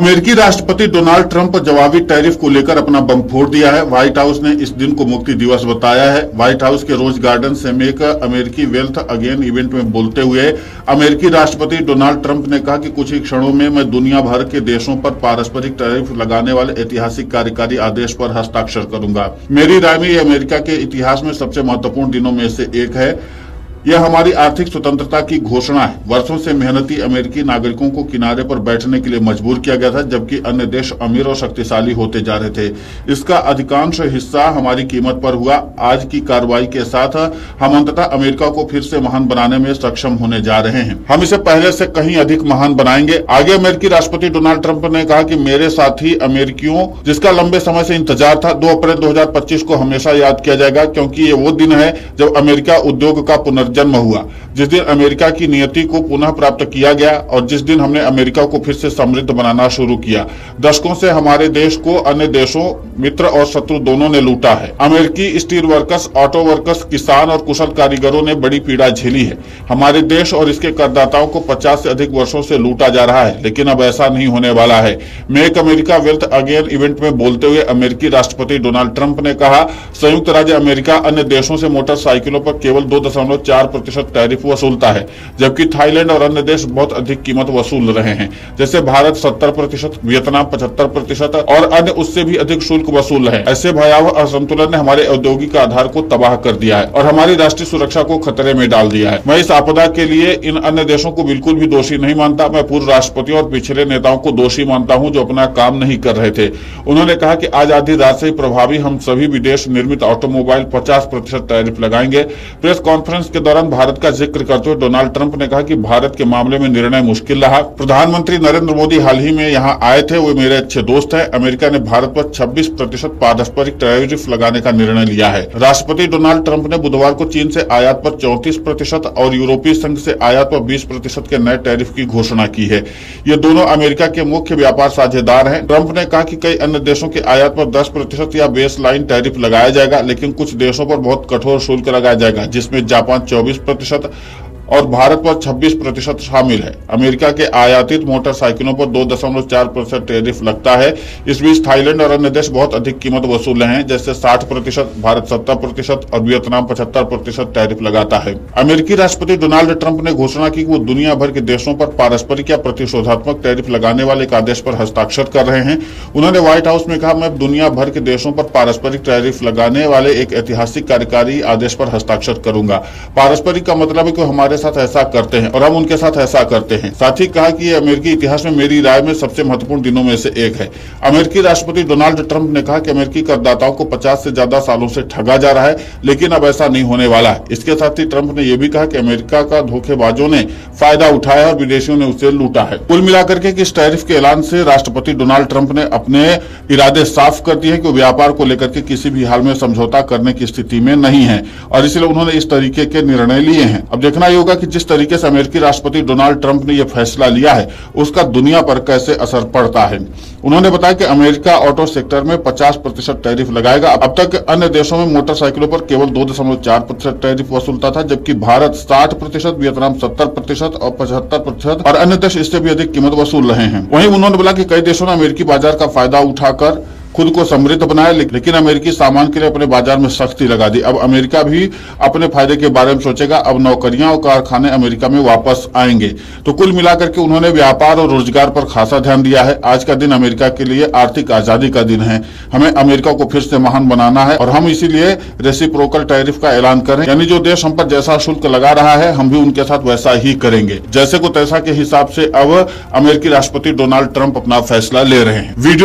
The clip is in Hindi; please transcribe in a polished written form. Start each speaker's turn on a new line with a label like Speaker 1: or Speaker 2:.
Speaker 1: अमेरिकी राष्ट्रपति डोनाल्ड ट्रंप जवाबी टैरिफ को लेकर अपना बम फोड़ दिया है। व्हाइट हाउस ने इस दिन को मुक्ति दिवस बताया है। व्हाइट हाउस के रोज गार्डन से एक अमेरिकी वेल्थ अगेन इवेंट में बोलते हुए अमेरिकी राष्ट्रपति डोनाल्ड ट्रंप ने कहा कि कुछ ही क्षणों में मैं दुनिया भर के देशों पर पारस्परिक टैरिफ लगाने वाले ऐतिहासिक कार्यकारी आदेश पर हस्ताक्षर करूंगा। मेरी राय में यह अमेरिका के इतिहास में सबसे महत्वपूर्ण दिनों में से एक है। यह हमारी आर्थिक स्वतंत्रता की घोषणा है। वर्षों से मेहनती अमेरिकी नागरिकों को किनारे पर बैठने के लिए मजबूर किया गया था, जबकि अन्य देश अमीर और शक्तिशाली होते जा रहे थे। इसका अधिकांश हिस्सा हमारी कीमत पर हुआ। आज की कार्रवाई के साथ हम अंततः अमेरिका को फिर से महान बनाने में सक्षम होने जा रहे हैं। हम इसे पहले से कहीं अधिक महान बनाएंगे। आगे अमेरिकी राष्ट्रपति डोनाल्ड ट्रंप ने कहा कि मेरे साथी अमेरिकियों, जिसका लंबे समय से इंतजार था, 2 अप्रैल 2025 को हमेशा याद किया जाएगा, क्योंकि ये वो दिन है जब अमेरिका उद्योग का जन्म हुआ, जिस दिन अमेरिका की नियति को पुनः प्राप्त किया गया और जिस दिन हमने अमेरिका को फिर से समृद्ध बनाना शुरू किया। दशकों से हमारे देश को अन्य देशों, मित्र और शत्रु दोनों ने लूटा है। अमेरिकी स्टील वर्कर्स, ऑटो वर्कर्स, किसान और कुशल कारीगरों ने बड़ी पीड़ा झेली है। हमारे देश और इसके करदाताओं को 50 से अधिक वर्षों से लूटा जा रहा है, लेकिन अब ऐसा नहीं होने वाला है। Make America wealth again event में बोलते हुए अमेरिकी राष्ट्रपति डोनाल्ड ट्रंप ने कहा, संयुक्त राज्य अमेरिका अन्य देशों से मोटरसाइकिलों पर केवल 2.4% टैरिफ वसूलता है, जबकि थाईलैंड और अन्य देश बहुत अधिक कीमत वसूल रहे हैं। जैसे भारत 70%, वियतनाम 75% और अन्य उससे भी अधिक शुल्क वसूल रहे हैं। ऐसे भयावह असंतुलन ने हमारे औद्योगिक आधार को तबाह कर दिया है और हमारी राष्ट्रीय सुरक्षा को खतरे में डाल दिया है। मैं इस आपदा के लिए इन अन्य देशों को बिल्कुल भी दोषी नहीं मानता। मैं पूर्व राष्ट्रपतियों और पिछले नेताओं को दोषी मानता हूं जो अपना काम नहीं कर रहे थे। उन्होंने कहा कि आज आधी रात से ही प्रभावी हम सभी विदेश निर्मित ऑटोमोबाइल 50% टैरिफ लगाएंगे। प्रेस कॉन्फ्रेंस के दौरान भारत का जिक्र करते हुए डोनाल्ड ट्रंप ने कहा कि भारत के मामले में निर्णय मुश्किल रहा। प्रधानमंत्री नरेंद्र मोदी हाल ही में यहाँ आए थे, वो मेरे अच्छे दोस्त हैं। अमेरिका ने भारत पर 26% पारस्परिक टैरिफ लगाने का निर्णय लिया है। राष्ट्रपति डोनाल्ड ट्रंप ने बुधवार को चीन से आयात पर 34% और यूरोपीय संघ से आयात पर 20% के नए टैरिफ की घोषणा की है। ये दोनों अमेरिका के मुख्य व्यापार साझेदार हैं। ट्रंप ने कहा कि कई अन्य देशों के आयात पर 10% या बेस लाइन टैरिफ लगाया जाएगा, लेकिन कुछ देशों पर बहुत कठोर शुल्क लगाया जाएगा, जिसमें जापान 24% और भारत पर 26% शामिल है। अमेरिका के आयातित मोटरसाइकिलों पर 2.4% टैरिफ लगता है। इस बीच थाईलैंड और अन्य देश बहुत अधिक कीमत वसूल रहे हैं, जैसे 60%, भारत 70% और वियतनाम 75% टैरिफ लगाता है। अमेरिकी राष्ट्रपति डोनाल्ड ट्रंप ने घोषणा की कि वो दुनिया भर के देशों पर पारस्परिक या प्रतिशोधात्मक टैरिफ लगाने वाले एक आदेश पर हस्ताक्षर कर रहे हैं। उन्होंने व्हाइट हाउस में कहा, मैं दुनिया भर के देशों पर पारस्परिक टैरिफ लगाने वाले एक ऐतिहासिक कार्यकारी आदेश पर हस्ताक्षर करूंगा। पारस्परिक का मतलब है कि हमारे साथ ऐसा करते हैं और हम उनके साथ ऐसा करते हैं। साथ ही कहा कि ये अमेरिकी इतिहास में मेरी राय में सबसे महत्वपूर्ण दिनों में से एक है। अमेरिकी राष्ट्रपति डोनाल्ड ट्रंप ने कहा कि अमेरिकी करदाताओं को 50 से ज्यादा सालों से ठगा जा रहा है, लेकिन अब ऐसा नहीं होने वाला है। इसके साथ ही ट्रंप ने यह भी कहा कि अमेरिका का धोखेबाजों ने फायदा उठाया और विदेशियों ने उसे लूटा है। कुल मिलाकर के इस टैरिफ के ऐलान से राष्ट्रपति डोनाल्ड ट्रंप ने अपने इरादे साफ कर दिए हैं कि व्यापार को लेकर के किसी भी हाल में समझौता करने की स्थिति में नहीं है और इसलिए उन्होंने इस तरीके के निर्णय लिए हैं। अब देखना ही होगा कि जिस तरीके से अमेरिकी राष्ट्रपति डोनाल्ड ट्रंप ने यह फैसला लिया है, उसका दुनिया पर कैसे असर पड़ता है। उन्होंने बताया कि अमेरिका ऑटो सेक्टर में 50% टैरिफ लगाएगा। अब तक अन्य देशों में मोटरसाइकिलों पर केवल 2.4% टैरिफ वसूलता था, जबकि भारत 60%, वियतनाम 70% और 75% और अन्य देश इससे भी अधिक कीमत वसूल रहे हैं। वहीं उन्होंने बोला कि कई देशों ने अमेरिकी बाजार का फायदा उठाकर खुद को समृद्ध बनाया, लेकिन अमेरिकी सामान के लिए अपने बाजार में सख्ती लगा दी। अब अमेरिका भी अपने फायदे के बारे में सोचेगा। अब नौकरियां और कारखाने अमेरिका में वापस आएंगे। तो कुल मिलाकर के उन्होंने व्यापार और रोजगार पर खासा ध्यान दिया है। आज का दिन अमेरिका के लिए आर्थिक आजादी का दिन है। हमें अमेरिका को फिर से महान बनाना है और हम इसीलिए रेसिप्रोकल टैरिफ का ऐलान करें, यानी जो देश हम पर जैसा शुल्क लगा रहा है, हम भी उनके साथ वैसा ही करेंगे। जैसे को तैसा के हिसाब से अब अमेरिकी राष्ट्रपति डोनाल्ड ट्रंप अपना फैसला ले रहे हैं। वीडियो